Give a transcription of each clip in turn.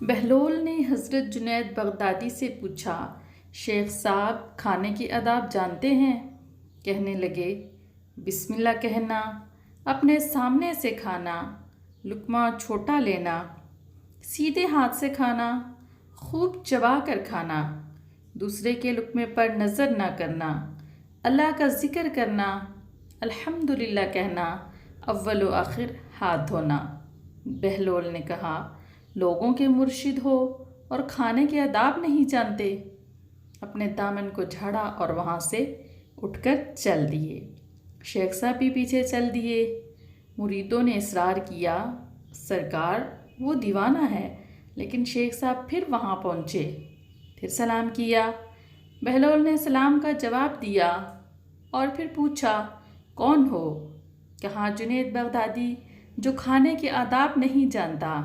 بہلول نے حضرت جنید بغدادی سے پوچھا، شیخ صاحب کھانے کی آداب جانتے ہیں؟ کہنے لگے، بسم اللہ کہنا، اپنے سامنے سے کھانا، لقمہ چھوٹا لینا، سیدھے ہاتھ سے کھانا، خوب چبا کر کھانا، دوسرے کے لقمے پر نظر نہ کرنا، اللہ کا ذکر کرنا، الحمدللہ کہنا، اول و آخر ہاتھ دھونا۔ بہلول نے کہا، لوگوں کے مرشد ہو اور کھانے کے آداب نہیں جانتے؟ اپنے دامن کو جھاڑا اور وہاں سے اٹھ کر چل دیے۔ شیخ صاحب بھی پیچھے چل دیے۔ مریدوں نے اصرار کیا، سرکار وہ دیوانہ ہے، لیکن شیخ صاحب پھر وہاں پہنچے، پھر سلام کیا۔ بہلول نے سلام کا جواب دیا اور پھر پوچھا، کون ہو؟ کہا، جنید بغدادی، جو کھانے کے آداب نہیں جانتا۔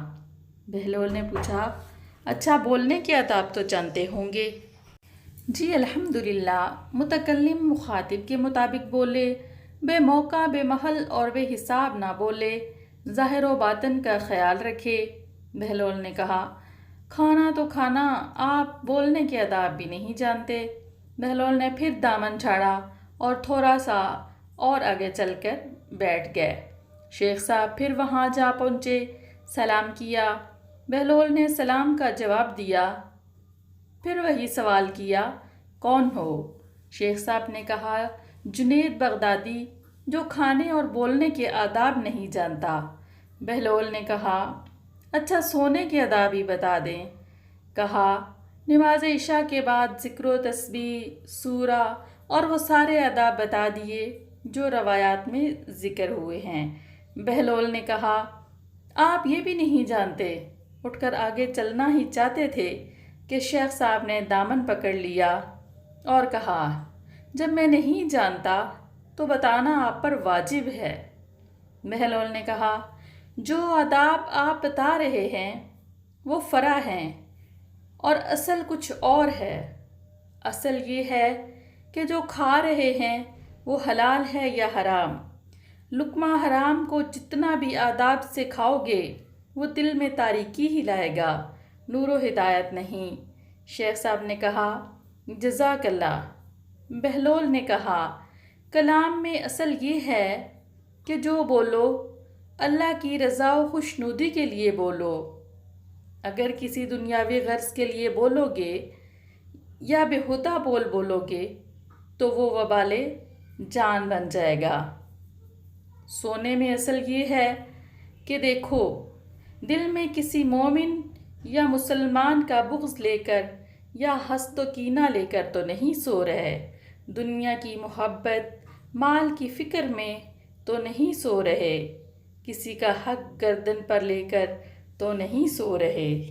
بہلول نے پوچھا، اچھا بولنے کے آداب تو جانتے ہوں گے؟ جی الحمدللہ۔ متکلم مخاطب کے مطابق بولے، بے موقع بے محل اور بے حساب نہ بولے، ظاہر و باطن کا خیال رکھے۔ بہلول نے کہا، کھانا تو کھانا، آپ بولنے کے آداب بھی نہیں جانتے۔ بہلول نے پھر دامن جھاڑا اور تھوڑا سا اور آگے چل کر بیٹھ گئے۔ شیخ صاحب پھر وہاں جا پہنچے، سلام کیا۔ بہلول نے سلام کا جواب دیا، پھر وہی سوال کیا، کون ہو؟ شیخ صاحب نے کہا، جنید بغدادی، جو کھانے اور بولنے کے آداب نہیں جانتا۔ بہلول نے کہا، اچھا سونے کے آداب ہی بتا دیں۔ کہا، نماز عشاء کے بعد ذکر و تسبیح، سورہ اور وہ سارے آداب بتا دیے جو روایات میں ذکر ہوئے ہیں۔ بہلول نے کہا، آپ یہ بھی نہیں جانتے؟ اٹھ کر آگے چلنا ہی چاہتے تھے کہ شیخ صاحب نے دامن پکڑ لیا اور کہا، جب میں نہیں جانتا تو بتانا آپ پر واجب ہے۔ بہلول نے کہا، جو آداب آپ بتا رہے ہیں وہ فرع ہیں اور اصل کچھ اور ہے۔ اصل یہ ہے کہ جو کھا رہے ہیں وہ حلال ہے یا حرام۔ لقمہ حرام کو جتنا بھی آداب سے کھاؤ گے وہ دل میں تاریکی ہی لائے گا، نور و ہدایت نہیں۔ شیخ صاحب نے کہا، جزاک اللہ۔ بہلول نے کہا، کلام میں اصل یہ ہے کہ جو بولو اللہ کی رضا و خوشنودی کے لیے بولو۔ اگر کسی دنیاوی غرض کے لیے بولو گے یا بیہودہ بولو گے تو وہ وبال جان بن جائے گا۔ سونے میں اصل یہ ہے کہ دیکھو، دل میں کسی مومن یا مسلمان کا بغض لے کر یا حسد و کینہ لے کر تو نہیں سو رہے، دنیا کی محبت، مال کی فکر میں تو نہیں سو رہے، کسی کا حق گردن پر لے کر تو نہیں سو رہے۔